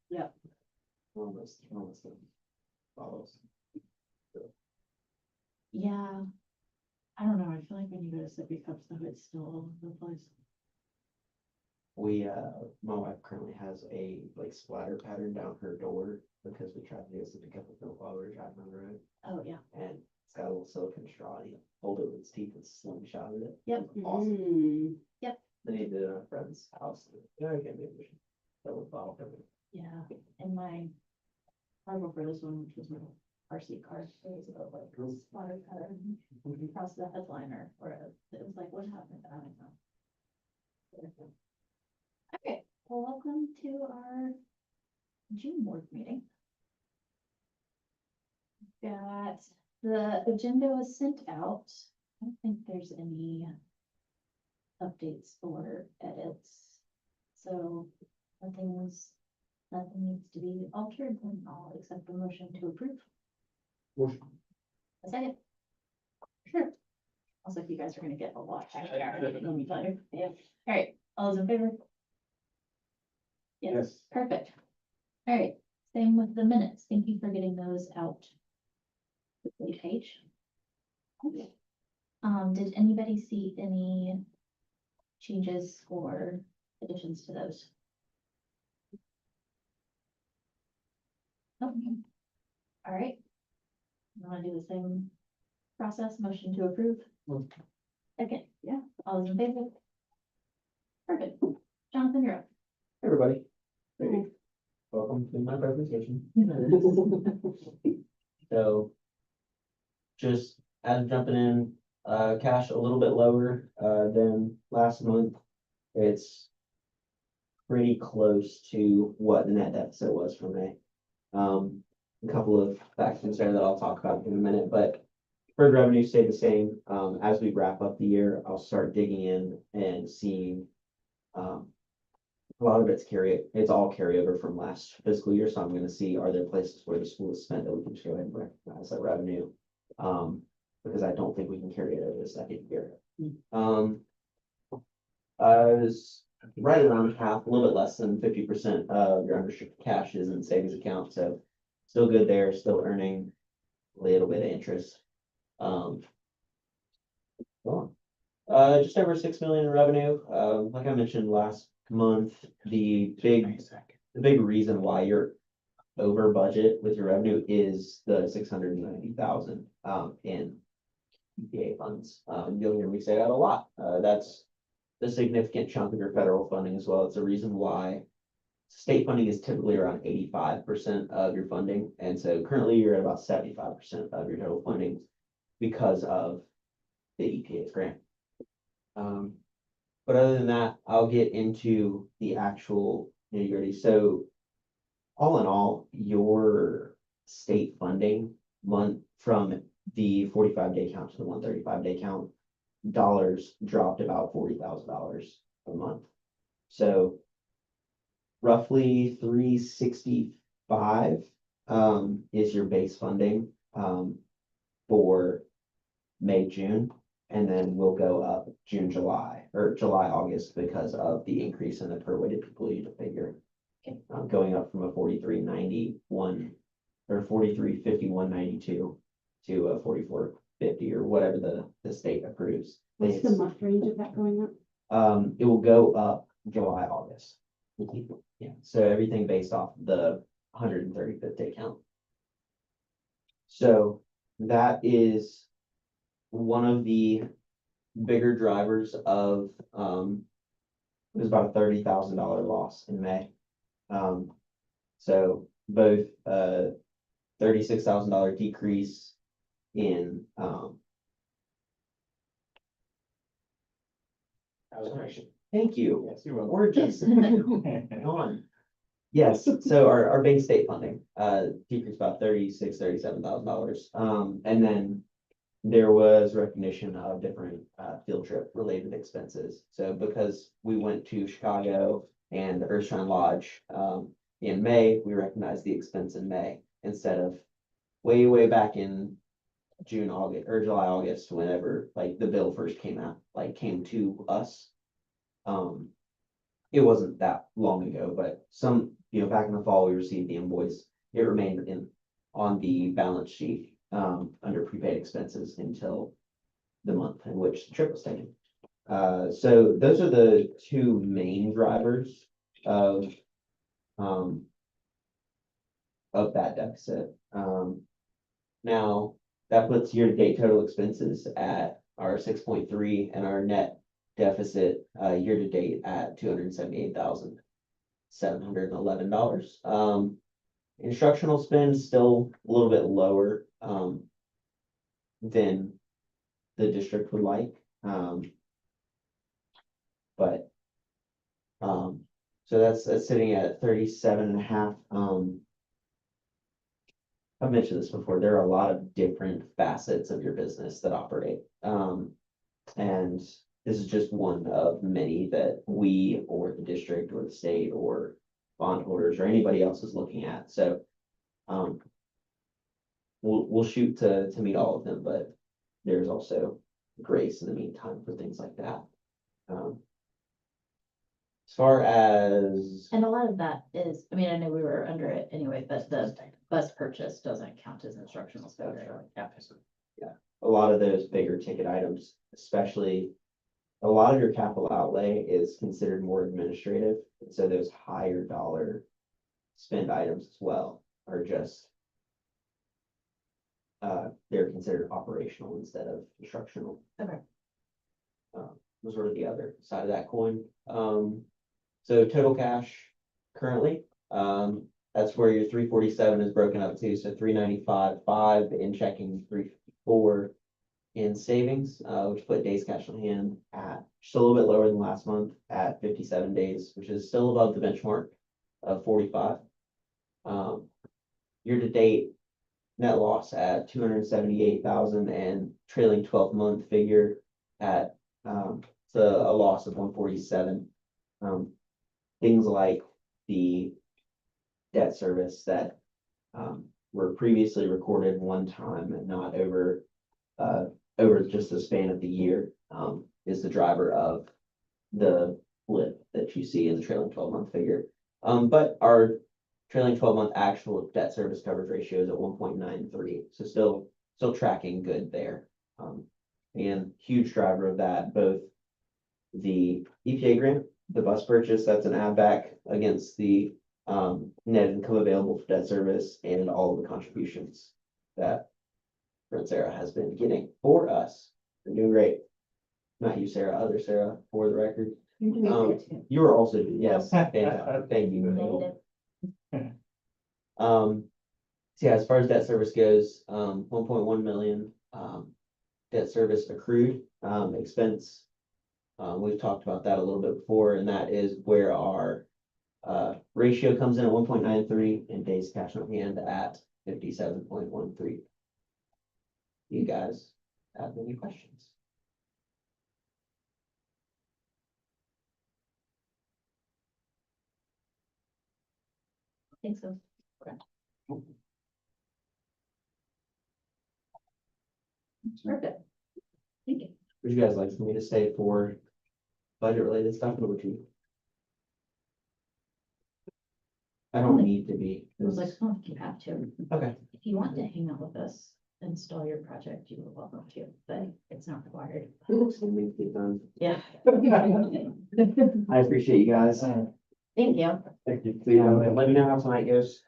Yeah. Almost follows. Yeah. I don't know, I feel like when you go to sippy cup stuff, it's still all over the place. We, my wife currently has a like splatter pattern down her door because we tried to do a sippy cup of milk while we were driving on the road. Oh, yeah. And it's got a little silicone straw and he hold it with his teeth and slingshotted it. Yep. Awesome. Yep. Then he did it at a friend's house. Yeah, I can't be a vision. That was bottle cover. Yeah, and my cargo for this one, which was my RC car, it was about like splatter pattern across the headliner, or it was like, what happened? I don't know. Okay, well, welcome to our June board meeting. Got the agenda was sent out. I don't think there's any updates or edits. So nothing needs to be altered, and I'll accept the motion to approve. Motion. A second. Sure. Also, if you guys are gonna get a lot. Let me tell you. Yeah. All right, all those in favor? Yes. Perfect. All right, same with the minutes. Thank you for getting those out. Quickly, Paige. Okay. Did anybody see any changes or additions to those? Okay. All right. You wanna do the same process, motion to approve? Okay, yeah, all those in favor? Perfect. Jonathan, you're up. Hey, everybody. Welcome to my presentation. So just as jumping in, cash a little bit lower, than last month. It's pretty close to what the net deficit was for May. A couple of factors there that I'll talk about in a minute, but deferred revenue stayed the same. As we wrap up the year, I'll start digging in and seeing, a lot of it's all carryover from last fiscal year, so I'm gonna see, are there places where the school has spent that we can just go ahead and recognize that revenue? Because I don't think we can carry it over the second year. I was right around half, a little bit less than 50% of your unrestricted cash is in savings account, so still good there, still earning a little bit of interest. Just over 6 million in revenue. Like I mentioned last month, the big reason why you're over budget with your revenue is the 690,000 in EPA funds. You'll hear me say that a lot. That's a significant chunk of your federal funding as well. It's a reason why state funding is typically around 85% of your funding, and so currently you're at about 75% of your total funding because of the EPA's grant. But other than that, I'll get into the actual nitty-gritty. So all in all, your state funding from the 45-day count to the 135-day count, dollars dropped about $40,000 a month. So roughly 365 is your base funding for May, June, and then we'll go up June, July, or July, August because of the increase in the per weighted people unit figure. Going up from a 4391 or 4351.92 to a 4450 or whatever the state approves. What's the month range of that going up? It will go up July, August. Yeah, so everything based off the 135th day count. So that is one of the bigger drivers of it was about a $30,000 loss in May. So both $36,000 decrease in thank you. Yes, you will. We're just on. Yes, so our base state funding decreased about $37,000. And then there was recognition of different field trip related expenses. So because we went to Chicago and the Earthshine Lodge in May, we recognized the expense in May instead of way back in June, August, or July, August, whenever like the bill first came to us. It wasn't that long ago, but back in the fall, we received the invoice. It remained on the balance sheet, under prepaid expenses until the month in which the trip was taken. So those are the two main drivers of, um, of that deficit. Now, that puts year-to-date total expenses at our 6.3 and our net deficit, year-to-date at $278,711. Instructional spend still a little bit lower, than the district would like. But, so that's sitting at 37.5. I've mentioned this before, there are a lot of different facets of your business that operate. And this is just one of many that we or the district or the state or bondholders or anybody else is looking at. So, we'll shoot to meet all of them, but there's also grace in the meantime for things like that. As far as, And a lot of that is, I mean, I know we were under it anyway, but the bus purchase doesn't count as instructional spend. Yeah. a lot of those bigger ticket items, especially a lot of your capital outlay is considered more administrative. And so those higher dollar spend items as well are just, they're considered operational instead of instructional. Okay. Was sort of the other side of that coin. So total cash currently, that's where your 347 is broken up to. So 395.5 in checking, 354 in savings, which put days cash on hand at just a little bit lower than last month at 57 days, which is still above the benchmark of 45. Year to date, net loss at 278,000 and trailing 12-month figure at a loss of 147. Things like the debt service that were previously recorded one time and not over just the span of the year is the driver of the blip that you see in the trailing 12-month figure. But our trailing 12-month actual debt service coverage ratio is at 1.93, so still tracking good there. And huge driver of that, both the EPA grant, the bus purchase, that's an add back against the net income available for debt service, and all of the contributions that Brent Sarah has been getting for us. They're doing great. Not you, Sarah, other Sarah, for the record. You're doing great too. You were also, yes, fantastic. Thank you. Negative. So yeah, as far as debt service goes, 1.1 million, debt service accrued, expense. We've talked about that a little bit before, and that is where our ratio comes in at 1.93 and days cash on hand at 57.13. You guys have any questions? I think so. Perfect. Thank you. Would you guys like for me to stay for budget related stuff, or would you? I don't need to be. I was like, I don't think you have to. Okay. If you want to hang out with us, install your project, you are welcome to, but it's not required. Yeah. I appreciate you guys. Thank you. Thank you. Let me know how tonight goes,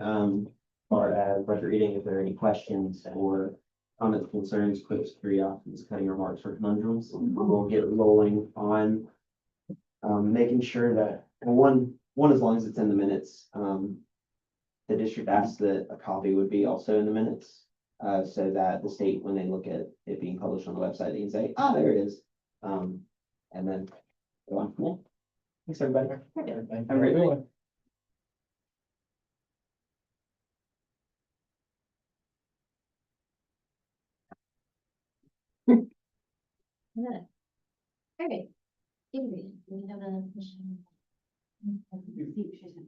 or as budget reading, if there are any questions or comments, concerns, quips, curiosities, cutting remarks, or conundrums. We'll get rolling on making sure that, one, as long as it's in the minutes, the district asked that a copy would be also in the minutes, so that the state, when they look at it being published on the website, they can say, ah, there it is. And then go on from there. Thanks, everybody. Have a great night. Yeah. Okay. Ingrid, we have a mission.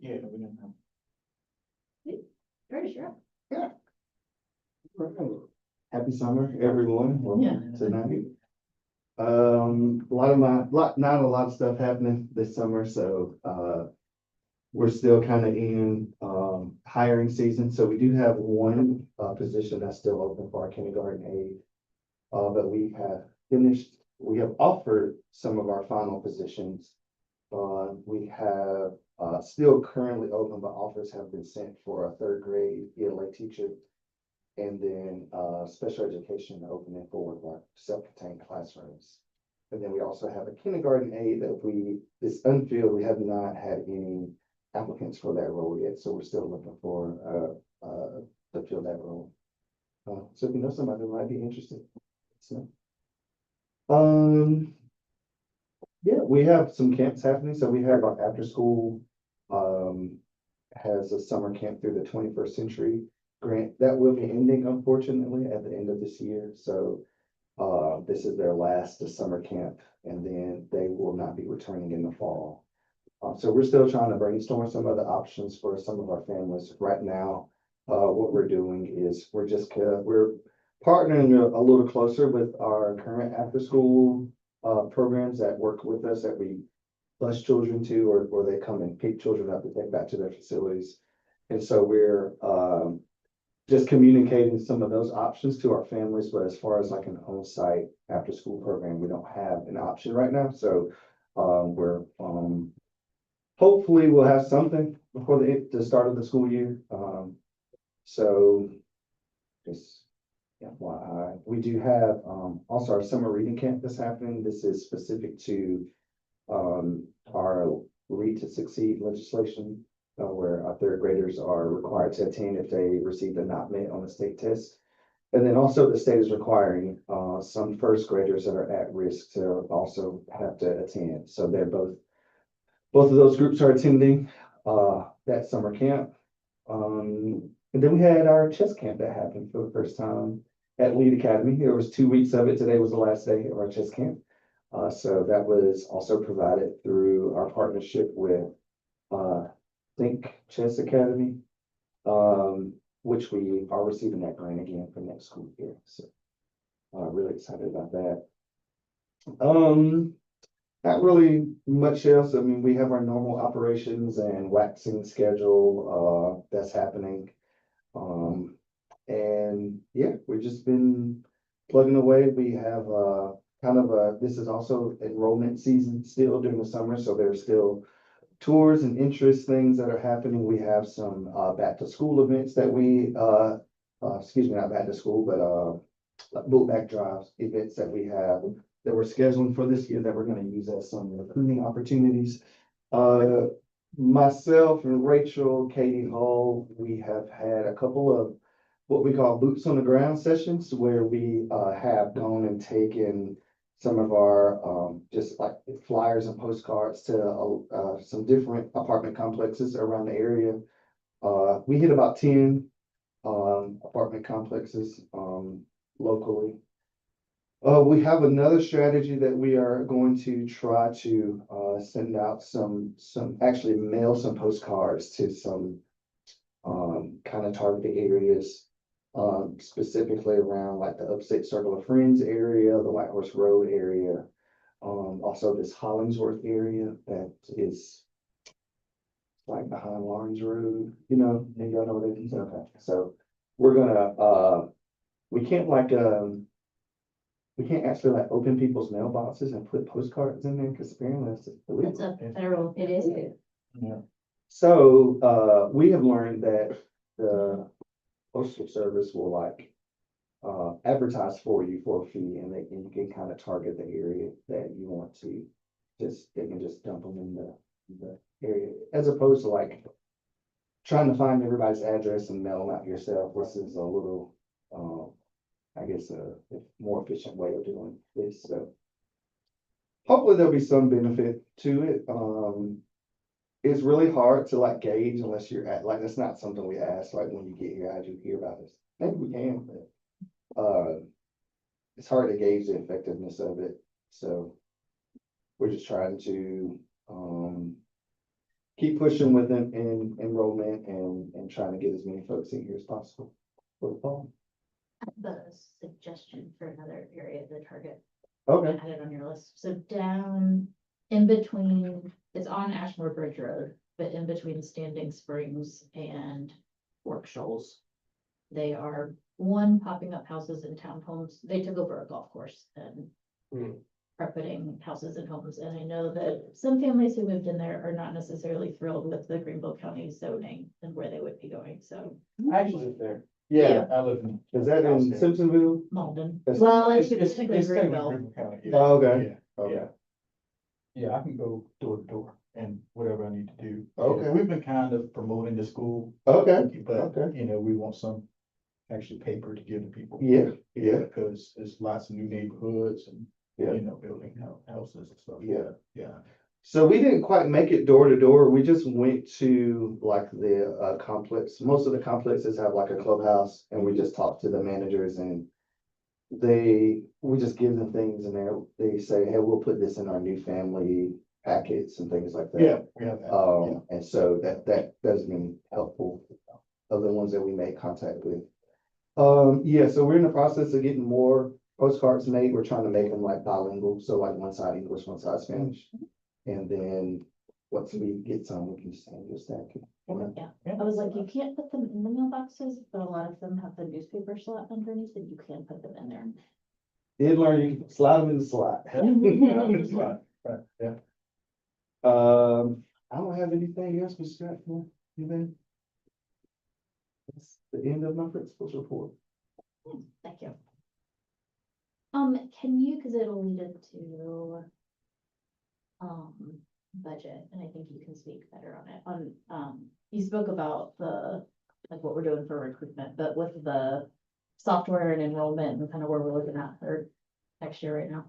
Yeah, we don't have. Curtis, you're up. Happy summer, everyone. Yeah. Welcome tonight. Not a lot of stuff happening this summer, so, we're still kind of in, hiring season, so we do have one, position that's still open for our kindergarten aide. But we have offered some of our final positions. We have, still currently open, but offers have been sent for a third grade ELA teacher. And then, special education opening for our self-contained classrooms. And then we also have a kindergarten aide that it's unfilled. We have not had any applicants for that role yet, so we're still looking for, to fill that role. So if you know somebody who might be interested. So. Yeah, we have some camps happening. So we have our after school, has a summer camp through the 21st century grant that will be ending unfortunately at the end of this year. So, this is their last summer camp, and then they will not be returning in the fall. So we're still trying to brainstorm some other options for some of our families. Right now, what we're doing is we're partnering a little closer with our current after-school programs that work with us, that we bus children to, or they come and pick children up to take back to their facilities. And so we're just communicating some of those options to our families, but as far as like an on-site after-school program, we don't have an option right now. So we're hopefully we'll have something before the start of the school year. So just FYI, we do have also our summer reading camp that's happening. This is specific to our Read to Succeed legislation, where our third graders are required to attend if they received a not met on the state test. And then also the state is requiring some first graders that are at risk to also have to attend. So they're both of those groups are attending that summer camp. And then we had our chess camp that happened for the first time at Lead Academy. There was 2 weeks of it. Today was the last day of our chess camp. So that was also provided through our partnership with Think Chess Academy, which we are receiving that grant again for next school year. So really excited about that. Not really much else. I mean, we have our normal operations and waxing schedule that's happening. And yeah, we've just been plugging away. We have this is also enrollment season still during the summer, so there's still tours and interest things that are happening. We have some back to school events that we not back to school, but book back drives events that we have that we're scheduling for this year that we're going to use as some recruiting opportunities. Myself and Rachel, Katie Hall, we have had a couple of what we call boots on the ground sessions where we have gone and taken some of our just like flyers and postcards to some different apartment complexes around the area. We hit about 10 apartment complexes locally. We have another strategy that we are going to try to send out actually mail some postcards to some kind of targeted areas, specifically around like the Upstate Circle of Friends area, the White Horse Road area, also this Hollingsworth area that is like behind Lawrence Road, and y'all know what it is. Okay, so we're gonna we can't actually like open people's mailboxes and put postcards in there because apparently that's illegal. That's a federal, it is. Yeah. So we have learned that the postal service will like advertise for you for a fee, and you can kind of target the area that you want to. They can just dump them in the area, as opposed to like trying to find everybody's address and mail them out yourself. This is a little I guess a more efficient way of doing this. So hopefully there'll be some benefit to it. It's really hard to like gauge unless you're at like, that's not something we ask like when you get here, how'd you hear about this? Maybe we can, but it's hard to gauge the effectiveness of it. So we're just trying to keep pushing with enrollment and trying to get as many folks in here as possible for the fall. I have a suggestion for another area to target. Okay. I had it on your list. So down in between, it's on Ashmore Bridge Road. but in between Standing Springs and Fork Shoals. They are, one, popping up houses in townhomes. They took over a golf course and are putting houses and homes. And I know that some families who moved in there are not necessarily thrilled with the Greenville County zoning and where they would be going, so. I actually live there. Yeah. I live in. Is that in Simpsonville? Malden, That's- well, it's It's technically technically Greenville. Greenville County, yeah. Oh, okay. Yeah, Okay. yeah. Yeah, I can go door to door and whatever I need to do. Okay. We've been kind of promoting the school, Okay, but, okay. you know, we want some actually paper to give to people. Yeah, yeah, Because there's lots of new neighborhoods and, Yeah. you know, building houses and stuff. Yeah. Yeah. so we didn't quite make it door to door, we just went to like the complex, most of the complexes have like a clubhouse, and we just talked to the managers and we just give them things and they say, hey, we'll put this in our new family packets and things like that. Yeah, we have that. Yeah. And so that has been helpful, of the ones that we made contact with. Yeah, so we're in the process of getting more postcards made. We're trying to make them like bilingual, so like one side English, one side Spanish. And then once we get some, we can just send you a stack. Yeah, I was like, you can't put them in the mailboxes, but a lot of them have the newspaper slot underneath, and you can put them in there. Did learn you can slide them in the slot. It's fine. Right, yeah. I don't have anything else, Mr. Stratford. Anything? That's the end of my principal's report. Thank you. Can you, because it'll lead into budget, and I think you can speak better on it, you spoke about like what we're doing for recruitment, but with the software and enrollment and kind of where we're looking at for next year right now.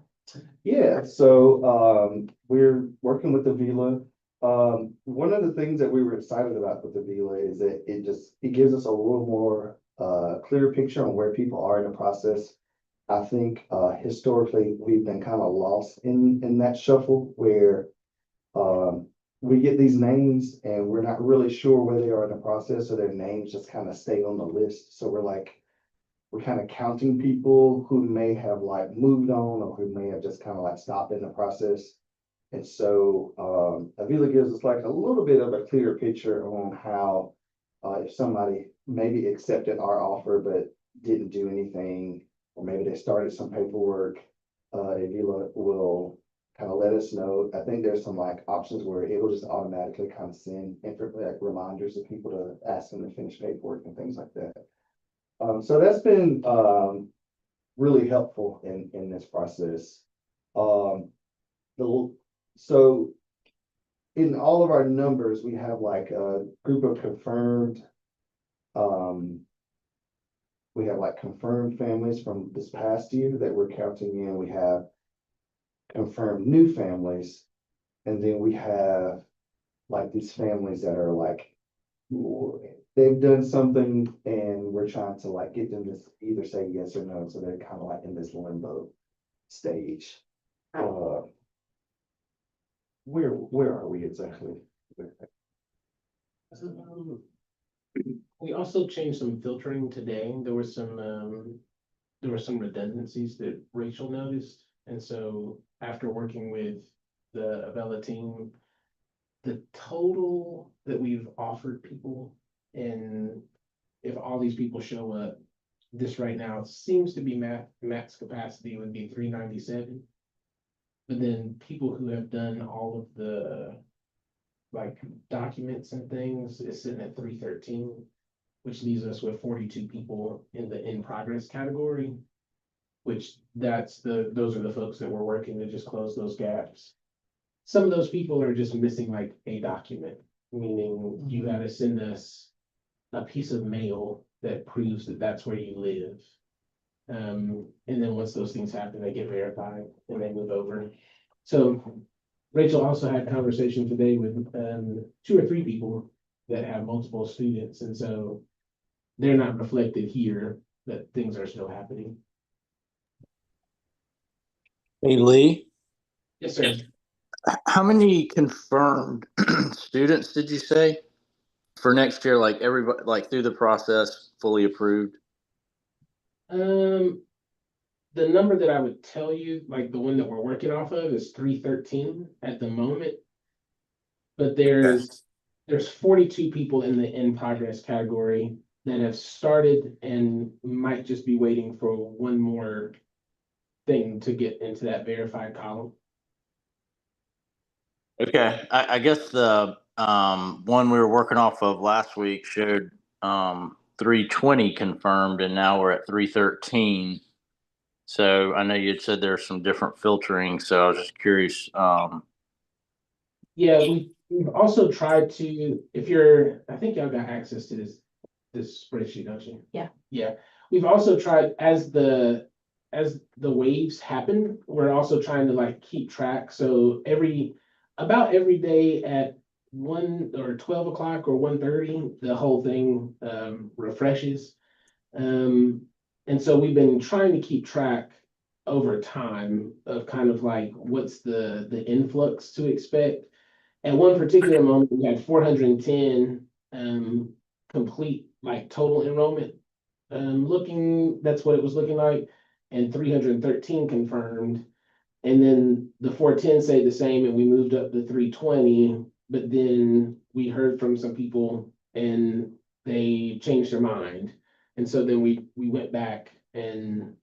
Yeah, so we're working with the Vila. One of the things that we were excited about with the Vila is that it gives us a little more clear picture on where people are in the process. I think historically, we've been kind of lost in that shuffle where we get these names and we're not really sure where they are in the process, so their names just kind of stay on the list. So we're kind of counting people who may have like moved on or who may have just kind of like stopped in the process. And so Avila gives us like a little bit of a clearer picture on how if somebody maybe accepted our offer but didn't do anything, or maybe they started some paperwork, Avila will kind of let us know. I think there's some like options where it will just automatically kind of send like reminders to people to ask them to finish paperwork and things like that. So that's been really helpful in this process. So in all of our numbers, we have like a group of confirmed. We have like confirmed families from this past year that we're counting in. We have confirmed new families, and then we have like these families that are like they've done something and we're trying to like get them to either say yes or no, so they're kind of like in this limbo stage. Where are we exactly? We also changed some filtering today. There were some redundancies that Rachel noticed. And so after working with the Avella team, the total that we've offered people, and if all these people show up, this right now seems to be max capacity would be 397. But then people who have done all of the like documents and things is sitting at 313, which leaves us with 42 people in the in progress category, which those are the folks that we're working to just close those gaps. Some of those people are just missing like a document, meaning you gotta send us a piece of mail that proves that that's where you live. And then once those things happen, they get verified and they move over. So Rachel also had a conversation today with 2 or 3 people that have multiple students. And so they're not reflected here that things are still happening. Hey, Lee, Yes, sir. how many confirmed students did you say for next year? Like everybody, like through the process, fully approved? The number that I would tell you, like the one that we're working off of, is 313 at the moment. But there's there's 42 people in the in progress category that have started and might just be waiting for one more thing to get into that verified column. Okay, I guess the one we were working off of last week showed 320 confirmed, and now we're at 313. So I know you had said there's some different filtering, so I was just curious. Yeah, we've also tried to, I think y'all got access to this spreadsheet, don't you? Yeah. Yeah, we've also tried, as the waves happen, we're also trying to like keep track, so about every day at 1 or 12 o'clock or 1:30, the whole thing refreshes. And so we've been trying to keep track over time of kind of like what's the influx to expect. At one particular moment, we had 410 complete like total enrollment. That's what it was looking like, and 313 confirmed. And then the 410 stayed the same, and we moved up to 320, but then we heard from some people and they changed their mind. And so then we went back and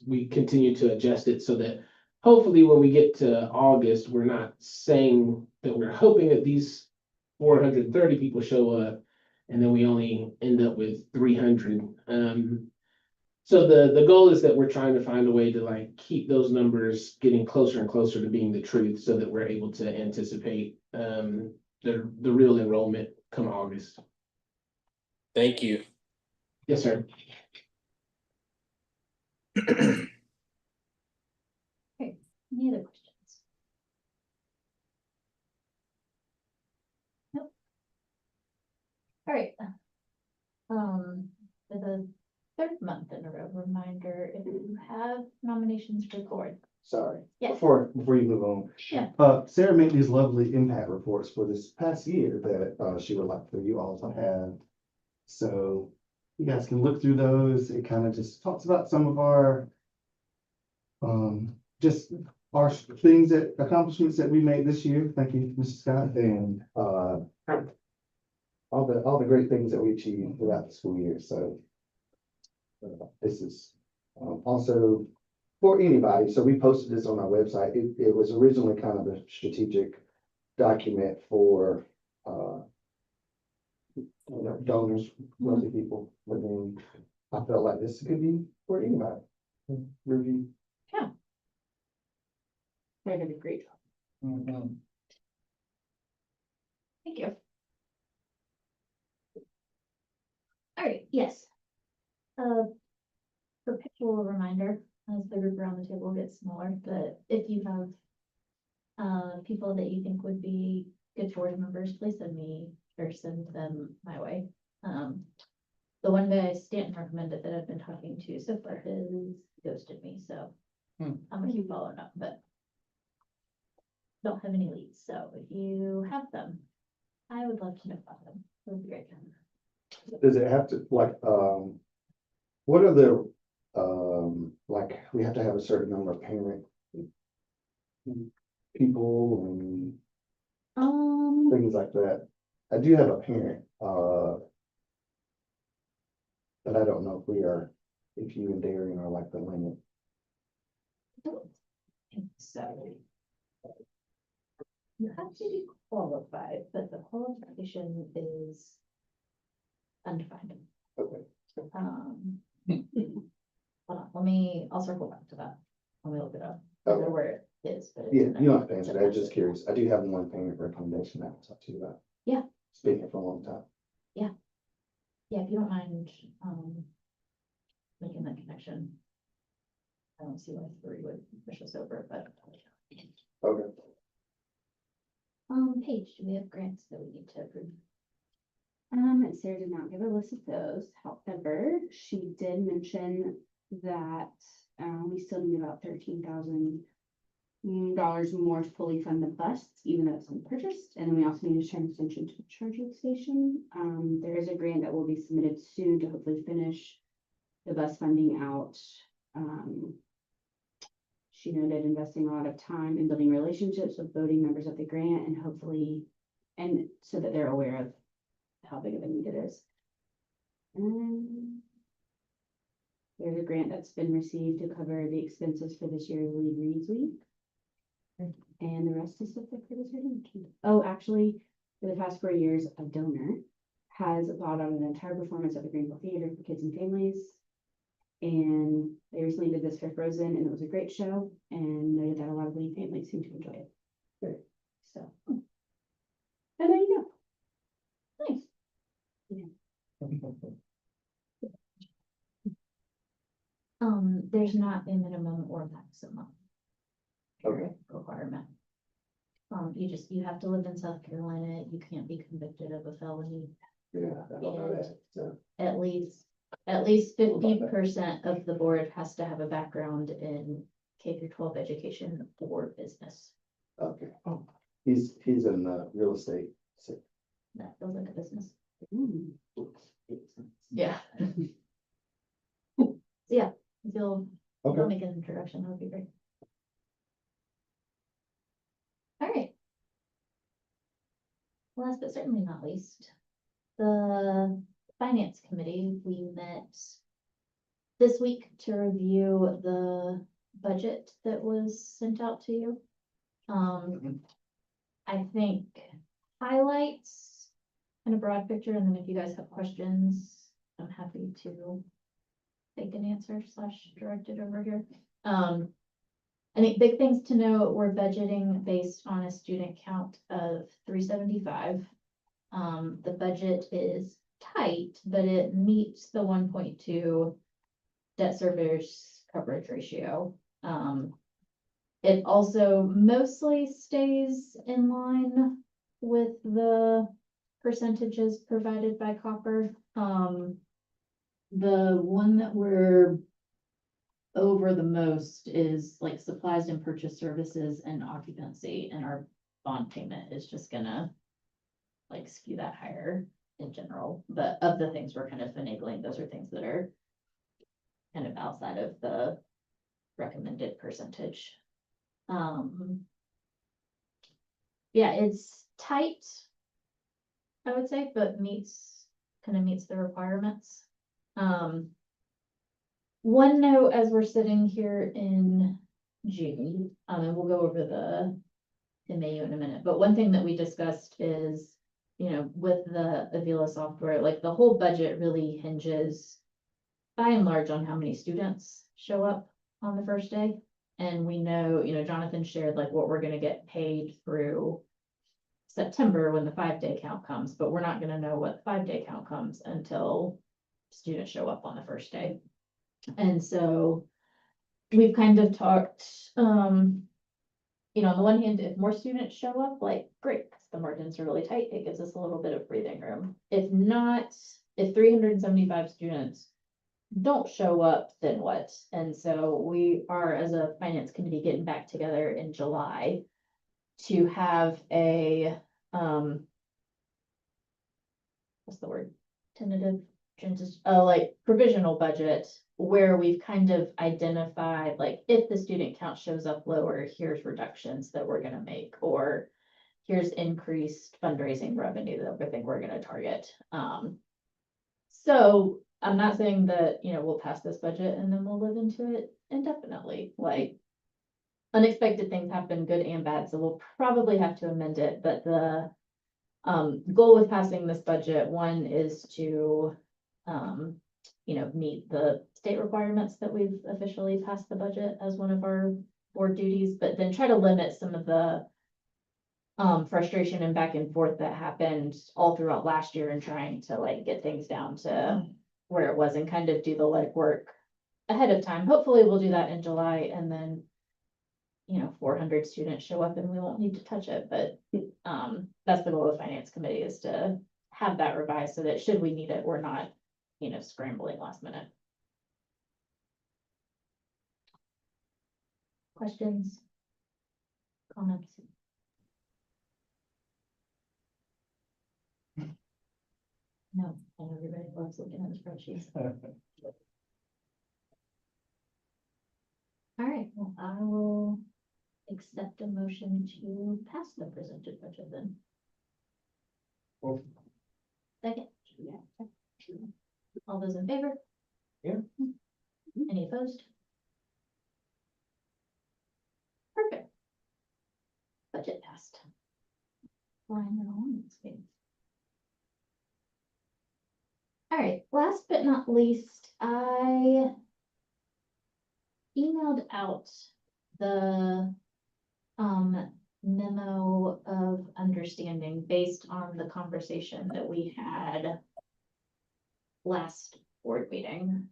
we continued to adjust it so that hopefully when we get to August, we're not saying that we're hoping that these 430 people show up and then we only end up with 300. So the goal is that we're trying to find a way to like keep those numbers getting closer and closer to being the truth so that we're able to anticipate the real enrollment come August. Thank you. Yes, sir. Any other questions? Nope. All right. For the third month in a row, reminder, if you have nominations for board. Sorry. Yes. Before you move on. Yeah. Sarah made these lovely impact reports for this past year that she would like for you all to have. So you guys can look through those. It kind of just talks about some of our just our accomplishments that we made this year. Thank you, Mr. Scott, and all the great things that we achieved throughout the school year. So this is also for anybody. So we posted this on our website. It was originally kind of a strategic document for donors, wealthy people, but then I felt like this could be for anybody to review. They're gonna be great. Thank you. All right, yes. Perpetual reminder, as the group around the table gets smaller, but if you have people that you think would be good board members, please send them my way. The one guy Stanton recommended that I've been talking to so far has ghosted me, so I'm gonna keep following up, but don't have any leads, so if you have them, I would love to know about them. It would be great. Does it have to, like, what are the, like, we have to have a certain number of parent people and things like that? I do have a parent, but I don't know if you and Darian are like the limit. So. You have to be qualified, but the qualification is undefined. Okay. Hold on, I'll circle back to that. Let me look it up. I Okay. know where it is, but. it's Yeah, in you don't have there. to answer that. I'm just curious. I do have one parent recommendation I can talk to you about. Yeah. It's been here for a long time. Yeah, if you don't mind, making that connection. I don't see why 3 would push us over, but. Okay. Paige, do we have grants that we need to approve? Sarah did not give a list of those. However, she did mention that, we still need about $13,000 more to fully fund the bus, even though it's been purchased. And then we also need a extension to the charging station. There is a grant that will be submitted soon to hopefully finish the bus funding out. She noted investing a lot of time in building relationships with voting members of the grant and hopefully and so that they're aware of how big of a need it is. There's a grant that's been received to cover the expenses for this year's Lead Reads Week. And the rest is stuff that Curtis already mentioned. Oh, actually, for the past 4 years, a donor has allowed on an entire performance at the Greenville Theater for kids and families. And they recently did this for Frozen, and it was a great show, and noted that a lot of Lee families seem to enjoy it. Great. So. And there you go. Nice. There's not a minimum or maximum. Okay. Requirement. You have to live in South Carolina, you can't be convicted of a felony, Yeah, I don't know that, so, at least 50% of the board has to have a background in K through 12 education or business. okay. He's in, real estate, so. That feels like a business. Mm. Yeah. So yeah, if you'll Okay. make an introduction, that would be great. All right. Last but certainly not least, the finance committee, we met this week to review the budget that was sent out to you. I think highlights and a broad picture, and then if you guys have questions, I'm happy to take an answer / direct it over here. I think big things to note, we're budgeting based on a student count of 375. The budget is tight, but it meets the 1.2 debt service coverage ratio. It also mostly stays in line with the percentages provided by Copper. The one that we're over the most is like supplies and purchase services and occupancy, and our bond payment is just gonna like skew that higher in general. But of the things we're kind of finagling, those are things that are kind of outside of the recommended percentage. Yeah, it's tight, I would say, but kind of meets the requirements. One note as we're sitting here in June, and we'll go over the MAU in a minute, but one thing that we discussed is, with the Avila software, like the whole budget really hinges by and large on how many students show up on the first day. And we know, Jonathan shared like what we're gonna get paid through September when the 5-day count comes, but we're not gonna know what 5-day count comes until students show up on the first day. And so we've kind of talked, on the one hand, if more students show up, like, great, 'cause the margins are really tight, it gives us a little bit of breathing room. If not, if 375 students don't show up, then what? And so we are, as a finance committee, getting back together in July to have a, what's the word? Tentative, like provisional budget, where we've kind of identified, like, if the student count shows up lower, here's reductions that we're gonna make, or here's increased fundraising revenue that we think we're gonna target. So I'm not saying that, we'll pass this budget and then we'll live into it indefinitely, like unexpected things happen, good and bad, so we'll probably have to amend it, but the goal with passing this budget, one is to, meet the state requirements that we've officially passed the budget as one of our board duties, but then try to limit some of the frustration and back and forth that happened all throughout last year and trying to like get things down to where it was and kind of do the legwork ahead of time. Hopefully we'll do that in July, and then 400 students show up and we won't need to touch it, but that's the goal of the finance committee, is to have that revised so that should we need it, we're not, scrambling last minute. Questions? Comments? No, I know everybody loves looking at the spreadsheets. All right, well, I will accept a motion to pass the presented budget then. Second, Yeah. all those in favor? Yeah. Any opposed? Perfect. Budget passed. Flying right along this thing. All right, last but not least, I emailed out the memo of understanding based on the conversation that we had last board meeting.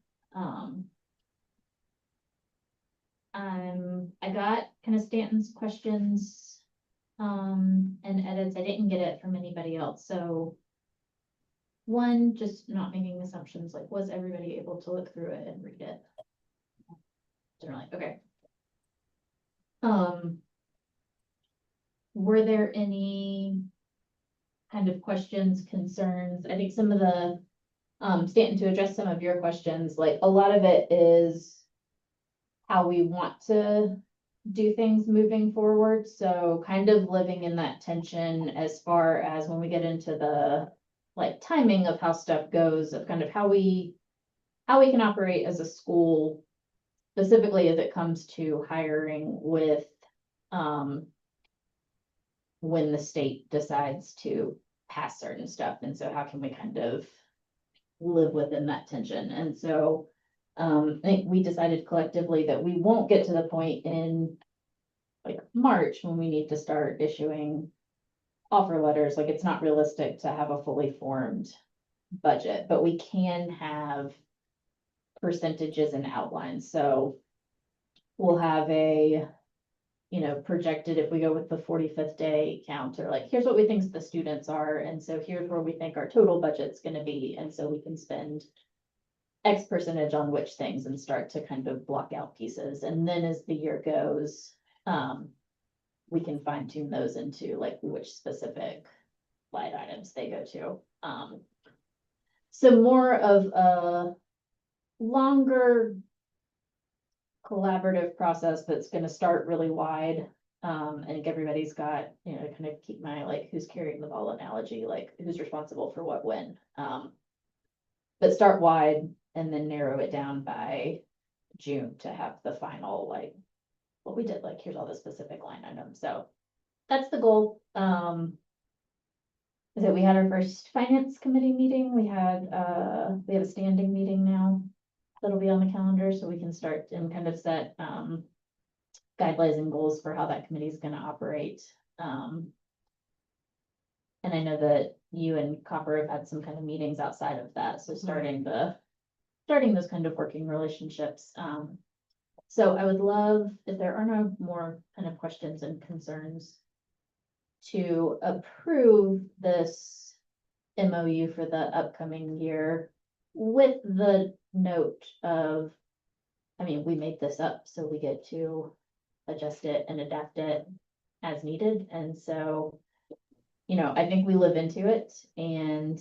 I got kind of Stanton's questions and edits. I didn't get it from anybody else, so one, just not making assumptions, like, was everybody able to look through it and read it? Generally, okay. Were there any kind of questions, concerns? I think some of the, Stanton, to address some of your questions, like, a lot of it is how we want to do things moving forward, so kind of living in that tension as far as when we get into the, like, timing of how stuff goes, of kind of how we can operate as a school, specifically as it comes to hiring with, when the state decides to pass certain stuff, and so how can we kind of live within that tension? And so, I think we decided collectively that we won't get to the point in like March when we need to start issuing offer letters. Like, it's not realistic to have a fully formed budget, but we can have percentages and outlines. So we'll have a, projected, if we go with the 45th day count, or like, here's what we think the students are, and so here's where we think our total budget's gonna be, and so we can spend X percentage on which things and start to kind of block out pieces. And then as the year goes, we can fine tune those into like which specific line items they go to. So more of a longer collaborative process that's gonna start really wide. I think everybody's got, kind of keep my like who's carrying the ball analogy, like who's responsible for what when. But start wide and then narrow it down by June to have the final, like, what we did, like, here's all the specific line items. So that's the goal. Is that we had our first finance committee meeting. We have a standing meeting now that'll be on the calendar, so we can start and kind of set guidelines and goals for how that committee is gonna operate. And I know that you and Copper have had some kind of meetings outside of that, so starting those kind of working relationships. So I would love, if there are no more kind of questions and concerns, to approve this MOU for the upcoming year with the note of, I mean, we made this up, so we get to adjust it and adapt it as needed. And so, I think we live into it, and,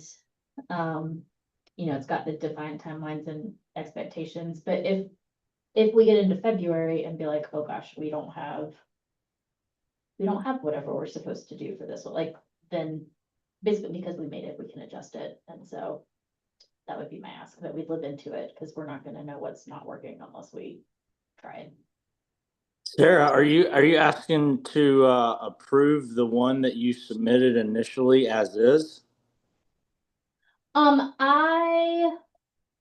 it's got the defined timelines and expectations. But if we get into February and be like, oh gosh, we don't have whatever we're supposed to do for this, like, then basically because we made it, we can adjust it. And so that would be my ask, that we live into it, because we're not gonna know what's not working unless we try it. Sarah, are you asking to approve the one that you submitted initially as is?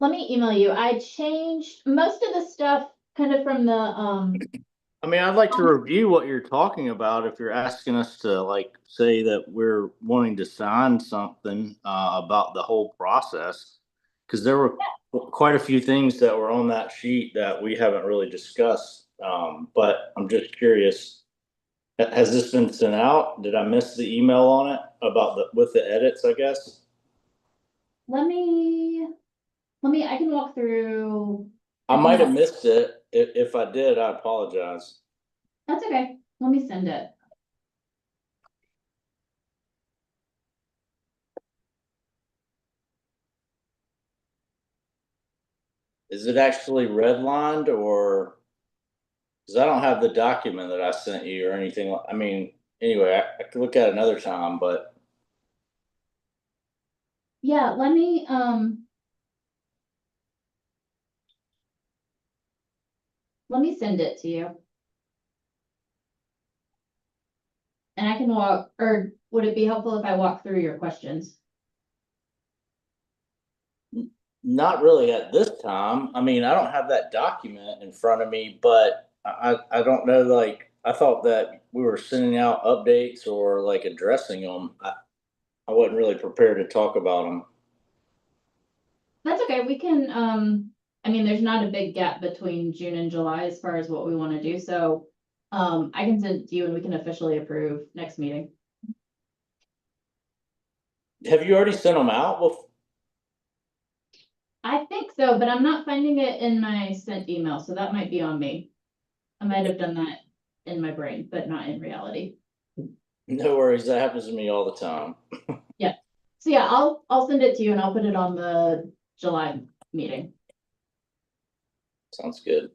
Let me email you. I changed most of the stuff kind of from the, I mean, I'd like to review what you're talking about if you're asking us to like say that we're wanting to sign something about the whole process. Because there were quite a few things that were on that sheet that we haven't really discussed. But I'm just curious, has this been sent out? Did I miss the email on it about with the edits, I guess? I can walk through. I might have missed it. If I did, I apologize. That's okay. Let me send it. Is it actually redlined or? Because I don't have the document that I sent you or anything. I mean, anyway, I could look at it another time, but. Yeah, let me, let me send it to you. And I can walk, or would it be helpful if I walk through your questions? Not really at this time. I mean, I don't have that document in front of me, but I don't know, like, I thought that we were sending out updates or like addressing them. I wasn't really prepared to talk about them. That's okay, we can, I mean, there's not a big gap between June and July as far as what we wanna do, so. I can send it to you and we can officially approve next meeting. Have you already sent them out? Well, I think so, but I'm not finding it in my sent email, so that might be on me. I might have done that in my brain, but not in reality. no worries. That happens to me all the time. So yeah, I'll send it to you and I'll put it on the July meeting. Sounds good.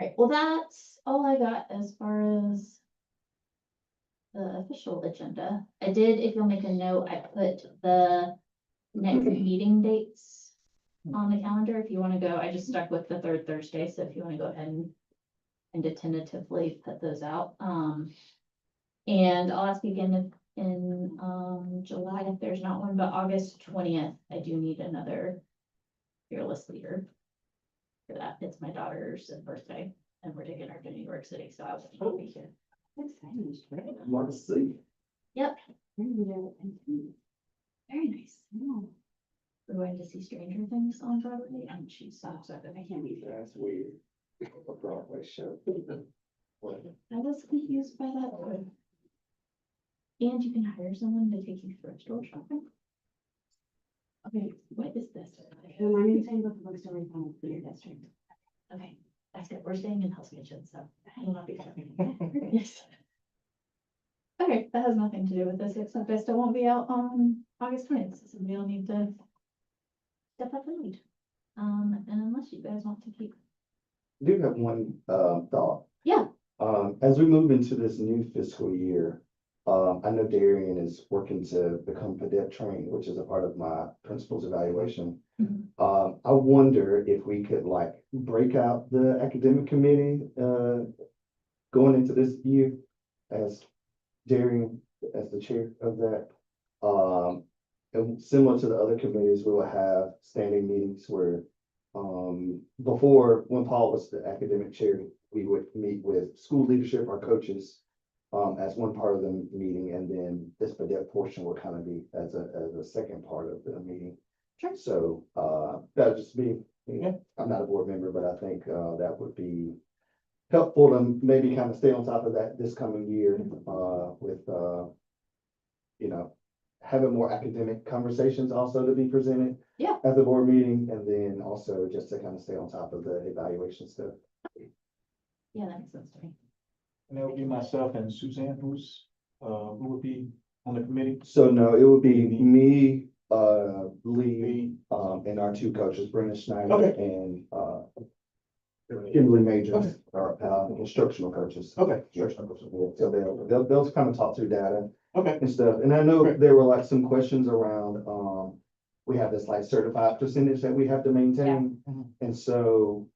Right, well, that's all I got as far as the official agenda. I did, if you'll make a note, I put the next meeting dates on the calendar if you want to go. I just stuck with the third Thursday, so if you want to go ahead and to tentatively put those out. And I'll ask you again if in July if there's not one, but August 20th, I do need another fearless leader for that. It's my daughter's birthday and we're taking her to New York City, so I will be here. Exciting. Want to see? Yep, Very very nice. We're going to see Stranger Things on Broadway and she's so excited. I can't wait. That's weird. A Broadway show. I was confused by that one. And you can hire someone to take you thrift store shopping. Okay, what is this? The learning thing with the bookstore we found for your district. Okay, that's good. We're staying in Hell's Kitchen, so I will not be shopping. Yes. Okay, that has nothing to do with this, except I still won't be out on August 20th, so we'll need to step up the lead. And unless you guys want to keep. I do have one, thought. Yeah. As we move into this new fiscal year, I know Darian is working to become cadet trained, which is a part of my principal's evaluation. Mhm. I wonder if we could like break out the academic committee, going into this year as Darian as the chair of that. And similar to the other committees, we will have standing meetings where, before, when Paul was the academic chair, we would meet with school leadership, our coaches, as one part of the meeting, and then this cadet portion will kind of be as a second part of the meeting. Sure. So, that'd just be, I'm not a board member, but I think, that would be helpful to maybe kind of stay on top of that this coming year, with, you know, having more academic conversations also to be presented. Yeah. At the board meeting, and then also just to kind of stay on top of the evaluation stuff. Yeah, that makes sense to me. And that would be myself and Suzanne, who would be on the committee. So no, it would be me, Lee, and our two coaches, Brendan Schneider Okay. and, Kimberly Majors, our, instructional coaches. Okay. Yeah, so they'll kind of talk through data Okay. and stuff. And I know Great. there were like some questions around, we have this like certified percentage that we have to maintain. Yeah. Mhm. And so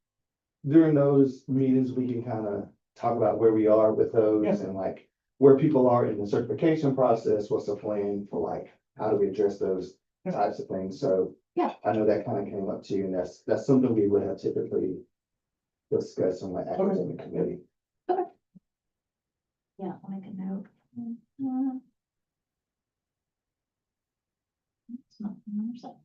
during those meetings, we can kind of talk about where we are with those Yeah. and like where people are in the certification process, what's the plan for like, how do we address those Yeah. types of things? So Yeah. I know that kind of came up too, and that's something we would have typically discussed on my academic committee. Yeah, I'll make a note. It's not on our side.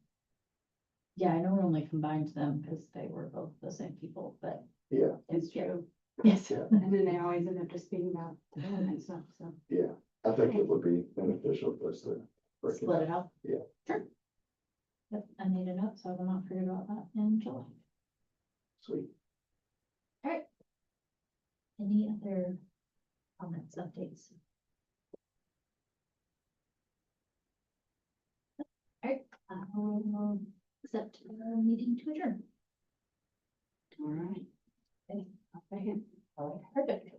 Yeah, I know we only combined them because they were both the same people, but Yeah, it's true. Yes. Yeah. And then they always end up just being about development stuff, so. yeah. I think it would be beneficial for us to break it Split up. it out. Yeah. Sure. Yep, I made a note, so I will not forget about that in July. Sweet. Any other comments, updates? Alright, I will accept the meeting to adjourn. All right. Okay, I'll second. Perfect.